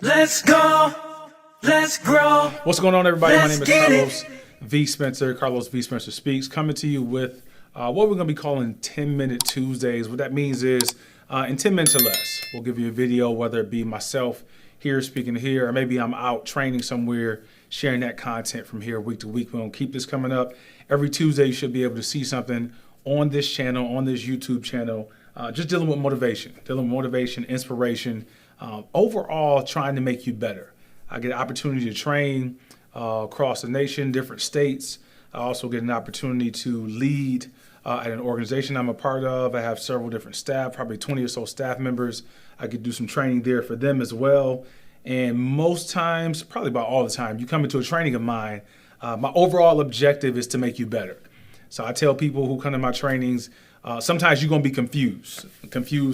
Let's go. Let's grow. What's going on, everybody? My Let's name is get Carlos V. Spencer. Carlos V. Spencer Speaks, coming to you with what we're going to be calling 10-Minute Tuesdays. What that means is in 10 minutes or less, we'll give you a video, whether it be myself here speaking here, or maybe I'm out training somewhere, sharing that content from here week to week. We're going to keep this coming up. Every Tuesday, you should be able to see something on this channel, on this YouTube channel, just dealing with motivation, inspiration, overall trying to make you better. I get an opportunity to train across the nation, different states. I also get an opportunity to lead at an organization I'm a part of. I have several different staff, probably 20 or so staff members. I could do some training there for them as well. And most times, probably about all the time, you come into a training of mine, my overall objective is to make you better. So I tell people who come to my trainings, sometimes you're going to be confused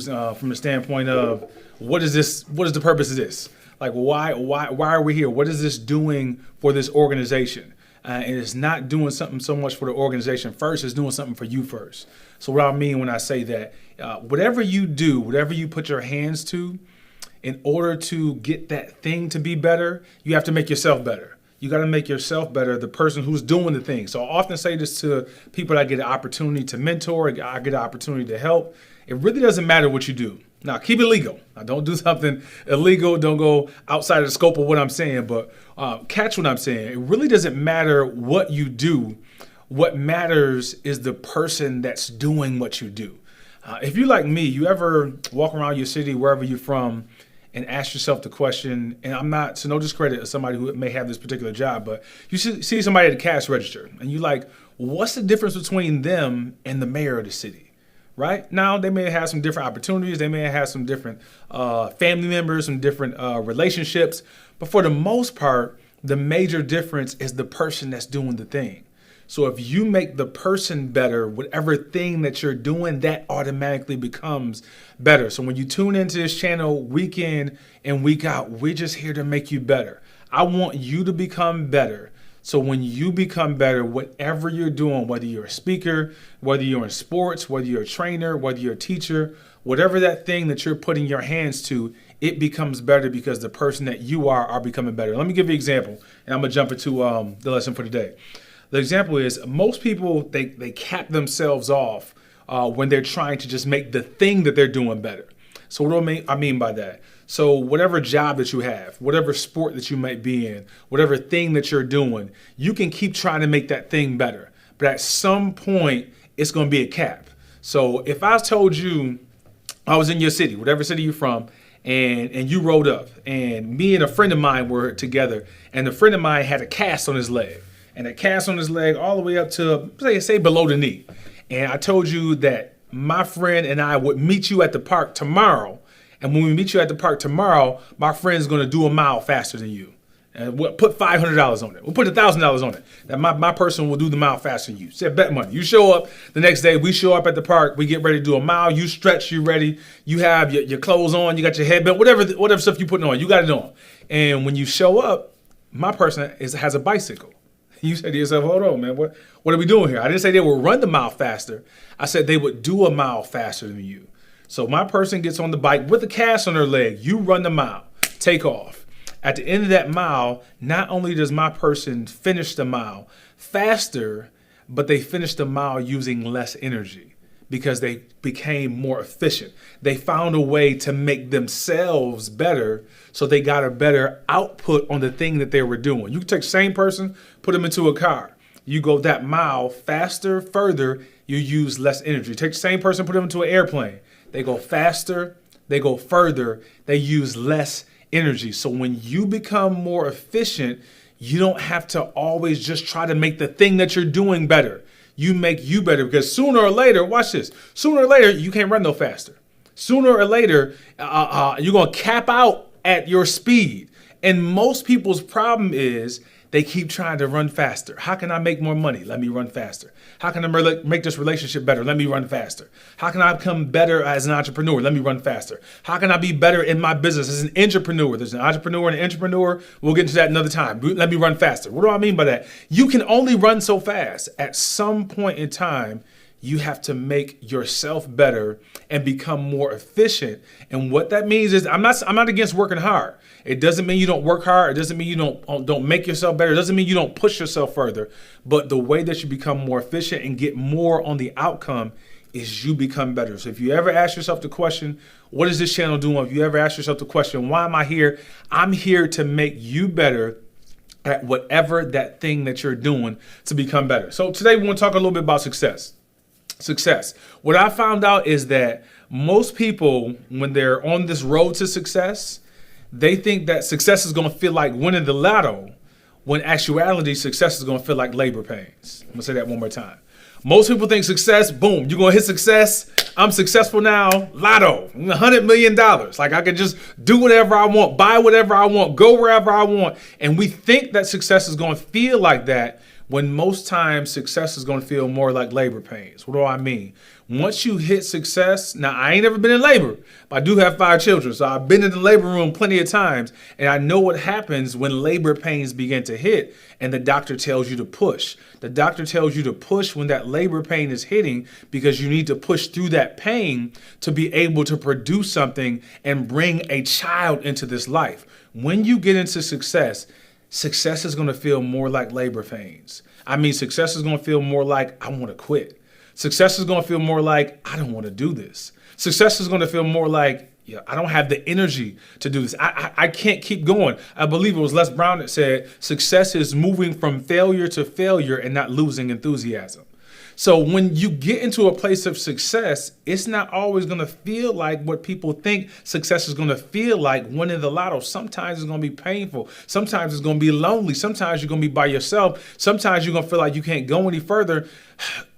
from the standpoint of what is this? What is the purpose of this? Like, why are we here? What is this doing for this organization? And it's not doing something so much for the organization first, it's doing something for you first. So what I mean when I say that, whatever you do, whatever you put your hands to, in order to get that thing to be better, you have to make yourself better. You got to make yourself better, the person who's doing the thing. So I often say this to people that I get an opportunity to mentor, I get an opportunity to help. It really doesn't matter what you do. Now, keep it legal. Now, don't do something illegal. Don't go outside of the scope of what I'm saying, but catch what I'm saying. It really doesn't matter what you do. What matters is the person that's doing what you do. If you like me, you ever walk around your city, wherever you're from, and ask yourself the question, and I'm not, so no discredit to somebody who may have this particular job, but you see somebody at the cash register, and you like, what's the difference between them and the mayor of the city? Right? Now, they may have some different opportunities. They may have some different family members, some different relationships. But for the most part, the major difference is the person that's doing the thing. So if you make the person better, whatever thing that you're doing, that automatically becomes better. So when you tune into this channel week in and week out, we're just here to make you better. I want you to become better. So when you become better, whatever you're doing, whether you're a speaker, whether you're in sports, whether you're a trainer, whether you're a teacher, whatever that thing that you're putting your hands to, it becomes better because the person that you are becoming better. Let me give you an example, and I'm going to jump into the lesson for today. The example is most people, they cap themselves off when they're trying to just make the thing that they're doing better. So what do I mean by that? So whatever job that you have, whatever sport that you might be in, whatever thing that you're doing, you can keep trying to make that thing better. But at some point, it's going to be a cap. So if I told you I was in your city, whatever city you're from, and you rode up, and me and a friend of mine were together, and the friend of mine had a cast on his leg, and a cast on his leg all the way up to, say below the knee. And I told you that my friend and I would meet you at the park tomorrow. And when we meet you at the park tomorrow, my friend's going to do a mile faster than you. And we'll put $500 on it. We'll put $1,000 on it. That my person will do the mile faster than you. Said bet money. You show up the next day. We show up at the park. We get ready to do a mile. You stretch. You ready. You have your clothes on. You got your headband. Whatever stuff you putting on. You got it on. And when you show up, my person has a bicycle. You said to yourself, hold on, man. What are we doing here? I didn't say they would run the mile faster. I said they would do a mile faster than you. So my person gets on the bike with a cast on their leg. You run the mile, take off. At the end of that mile, not only does my person finish the mile faster, but they finish the mile using less energy because they became more efficient. They found a way to make themselves better, so they got a better output on the thing that they were doing. You can take the same person, put them into a car. You go that mile faster, further, you use less energy. Take the same person, put them into an airplane. They go faster, they go further, they use less energy. So when you become more efficient, you don't have to always just try to make the thing that you're doing better. You make you better because sooner or later, watch this, sooner or later, you can't run no faster. Sooner or later, you're going to cap out at your speed. And most people's problem is they keep trying to run faster. How can I make more money? Let me run faster. How can I make this relationship better? Let me run faster. How can I become better as an entrepreneur? Let me run faster. How can I be better in my business as an entrepreneur? There's an entrepreneur and an entrepreneur. We'll get into that another time. Let me run faster. What do I mean by that? You can only run so fast. At some point in time, you have to make yourself better and become more efficient. And what that means is I'm not against working hard. It doesn't mean you don't work hard. It doesn't mean you don't make yourself better. It doesn't mean you don't push yourself further. But the way that you become more efficient and get more on the outcome is you become better. So if you ever ask yourself the question, what is this channel doing? If you ever ask yourself the question, why am I here? I'm here to make you better at whatever that thing that you're doing to become better. So today we want to talk a little bit about success. Success. What I found out is that most people, when they're on this road to success, they think that success is going to feel like winning the lotto, when actuality, success is going to feel like labor pains. I'm going to say that one more time. Most people think success, boom, you're going to hit success. I'm successful now, lotto, $100 million. Like I can just do whatever I want, buy whatever I want, go wherever I want. And we think that success is going to feel like that, when most times success is going to feel more like labor pains. What do I mean? Once you hit success, now I ain't never been in labor, but I do have 5 children. So I've been in the labor room plenty of times, and I know what happens when labor pains begin to hit and the doctor tells you to push. The doctor tells you to push when that labor pain is hitting, because you need to push through that pain to be able to produce something and bring a child into this life. When you get into success, success is going to feel more like labor pains. I mean, success is going to feel more like I want to quit. Success is going to feel more like I don't want to do this. Success is going to feel more like, yeah, I don't have the energy to do this. I can't keep going. I believe it was Les Brown that said, success is moving from failure to failure and not losing enthusiasm. So when you get into a place of success, it's not always going to feel like what people think success is going to feel like winning the lotto. Sometimes it's going to be painful. Sometimes it's going to be lonely. Sometimes you're going to be by yourself. Sometimes you're going to feel like you can't go any further.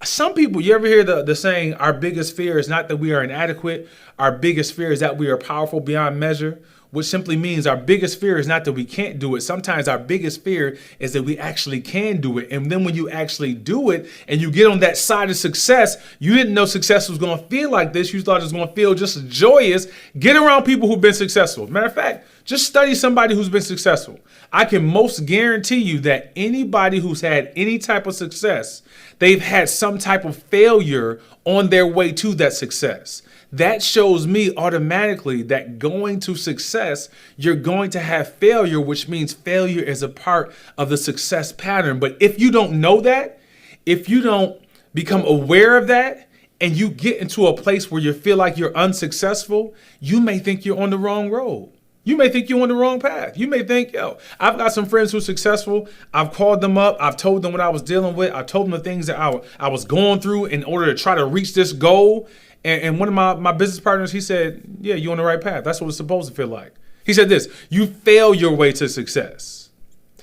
Some people, you ever hear the saying, our biggest fear is not that we are inadequate. Our biggest fear is that we are powerful beyond measure. Which simply means our biggest fear is not that we can't do it. Sometimes our biggest fear is that we actually can do it. And then when you actually do it and you get on that side of success, you didn't know success was going to feel like this. You thought it was going to feel just as joyous. Get around people who've been successful. Matter of fact, just study somebody who's been successful. I can most guarantee you that anybody who's had any type of success, they've had some type of failure on their way to that success. That shows me automatically that going to success, you're going to have failure, which means failure is a part of the success pattern. But if you don't know that, if you don't become aware of that, and you get into a place where you feel like you're unsuccessful, you may think you're on the wrong road. You may think you're on the wrong path. You may think, yo, I've got some friends who are successful. I've called them up. I've told them what I was dealing with. I told them the things that I was going through in order to try to reach this goal. And one of my business partners, he said, yeah, you're on the right path. That's what it's supposed to feel like. He said this, you fail your way to success.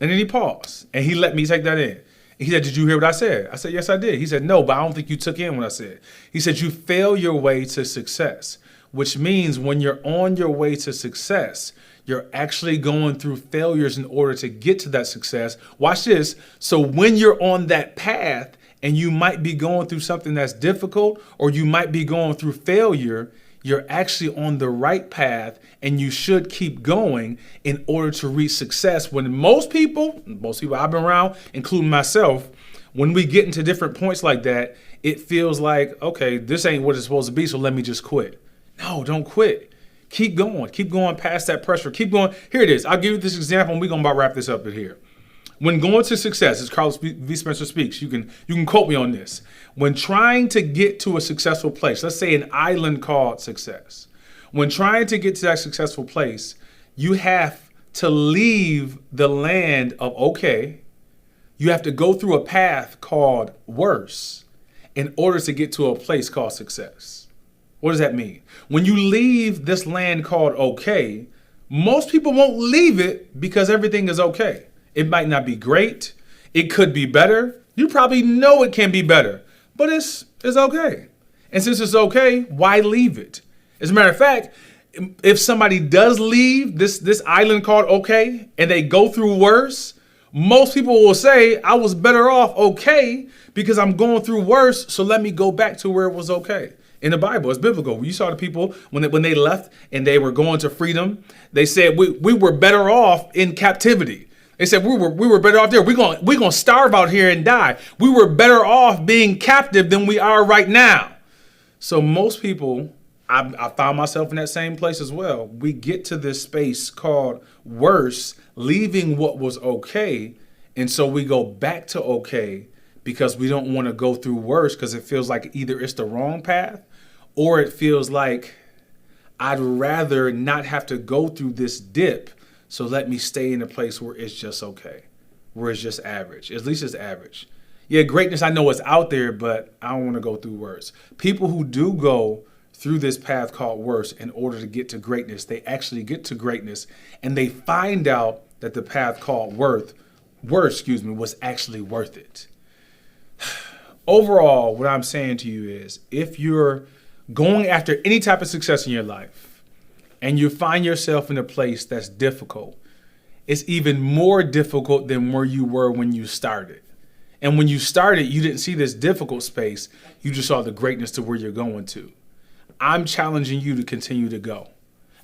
And then he paused and he let me take that in. He said, did you hear what I said? I said, yes, I did. He said, no, but I don't think you took in what I said. He said, you fail your way to success, which means when you're on your way to success, you're actually going through failures in order to get to that success. Watch this. So when you're on that path, and you might be going through something that's difficult, or you might be going through failure, you're actually on the right path, and you should keep going in order to reach success. When most people I've been around, including myself, when we get into different points like that, it feels like, okay, this ain't what it's supposed to be, so let me just quit. No, don't quit. Keep going past that pressure. Keep going. Here it is. I'll give you this example, and we're going to about wrap this up in here. When going to success, as Carlos V. Spencer speaks, you can quote me on this. When trying to get to a successful place, let's say an island called success. When trying to get to that successful place, you have to leave the land of okay. You have to go through a path called worse in order to get to a place called success. What does that mean? When you leave this land called okay, most people won't leave it because everything is okay. It might not be great. It could be better. You probably know it can be better, but it's okay. And since it's okay, why leave it? As a matter of fact, if somebody does leave this island called okay and they go through worse, most people will say, I was better off okay because I'm going through worse, so let me go back to where it was okay. In the Bible, it's biblical. You saw the people when they left and they were going to freedom, they said we were better off in captivity. They said we were better off there. We're gonna starve out here and die. We were better off being captive than we are right now. So most people, I found myself in that same place as well. We get to this space called worse, leaving what was okay. And so we go back to okay because we don't want to go through worse because it feels like either it's the wrong path or it feels like I'd rather not have to go through this dip. So let me stay in a place where it's just okay, where it's just average. At least it's average. Yeah, greatness, I know it's out there, but I don't want to go through worse. People who do go through this path called worse in order to get to greatness, they actually get to greatness and they find out that the path called worse, was actually worth it. Overall, what I'm saying to you is if you're going after any type of success in your life and you find yourself in a place that's difficult, it's even more difficult than where you were when you started. And when you started, you didn't see this difficult space. You just saw the greatness to where you're going to. I'm challenging you to continue to go.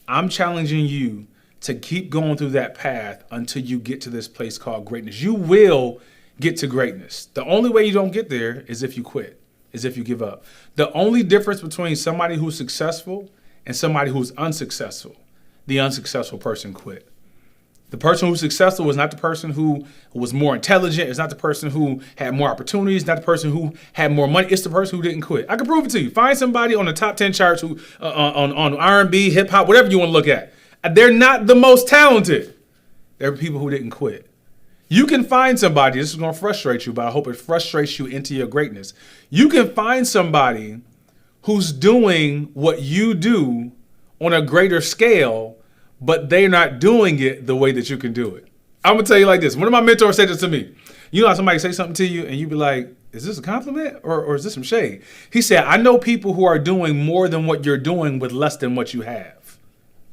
I'm challenging you to keep going through that path until you get to this place called greatness. You will get to greatness. The only way you don't get there is if you quit, is if you give up. The only difference between somebody who's successful and somebody who's unsuccessful, the unsuccessful person quit. The person who's successful is not the person who was more intelligent. It's not the person who had more opportunities. It's not the person who had more money. It's the person who didn't quit. I can prove it to you. Find somebody on the top 10 charts who on R&B, hip hop, whatever you want to look at. They're not the most talented. They're people who didn't quit. You can find somebody, this is going to frustrate you, but I hope it frustrates you into your greatness. You can find somebody who's doing what you do on a greater scale, but they're not doing it the way that you can do it. I'm going to tell you like this. One of my mentors said this to me. You know how somebody say something to you and you be like, is this a compliment or is this some shade? He said, I know people who are doing more than what you're doing with less than what you have.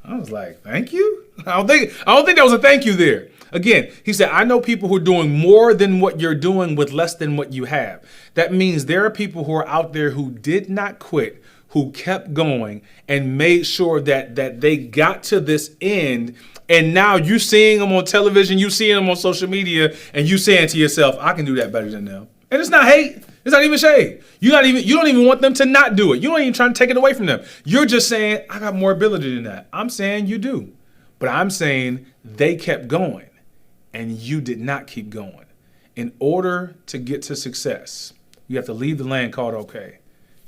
I was like, thank you? I don't think that was a thank you there. Again, he said, I know people who are doing more than what you're doing with less than what you have. That means there are people who are out there who did not quit, who kept going and made sure that they got to this end. And now you're seeing them on television, you seeing them on social media, and you saying to yourself, I can do that better than them. And it's not hate. It's not even shade. You don't even want them to not do it. You don't even try to take it away from them. You're just saying, I got more ability than that. I'm saying you do. But I'm saying they kept going and you did not keep going. In order to get to success, you have to leave the lane called okay.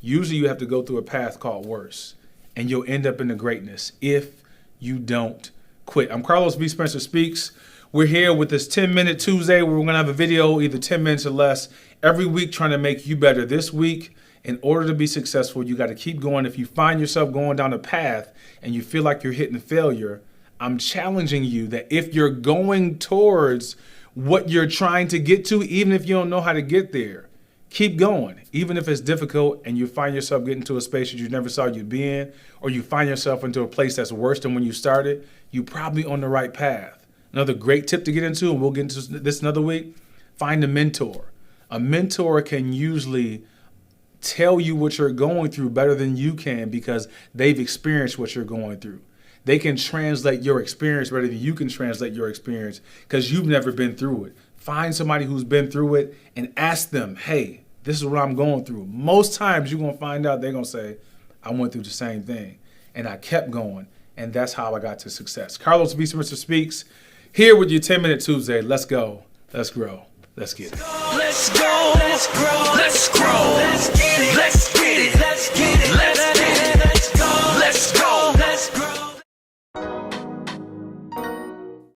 Usually you have to go through a path called worse, and you'll end up in the greatness if you don't quit. I'm Carlos V. Spencer Speaks. We're here with this 10-minute Tuesday where we're going to have a video, either 10 minutes or less, every week trying to make you better. This week, in order to be successful, you got to keep going. If you find yourself going down a path and you feel like you're hitting failure, I'm challenging you that if you're going towards what you're trying to get to, even if you don't know how to get there, keep going. Even if it's difficult and you find yourself getting to a space that you never saw you'd be in, or you find yourself into a place that's worse than when you started, you're probably on the right path. Another great tip to get into, and we'll get into this another week, find a mentor. A mentor can usually tell you what you're going through better than you can because they've experienced what you're going through. They can translate your experience better than you can translate your experience because you've never been through it. Find somebody who's been through it and ask them, hey, this is what I'm going through. Most times you're going to find out they're going to say, I went through the same thing and I kept going, and that's how I got to success. Carlos V. Spencer Speaks, here with your 10-minute Tuesday. Let's go. Let's grow. Let's get it. Let's go. Let's grow. Let's grow. Let's get it. Let's get it.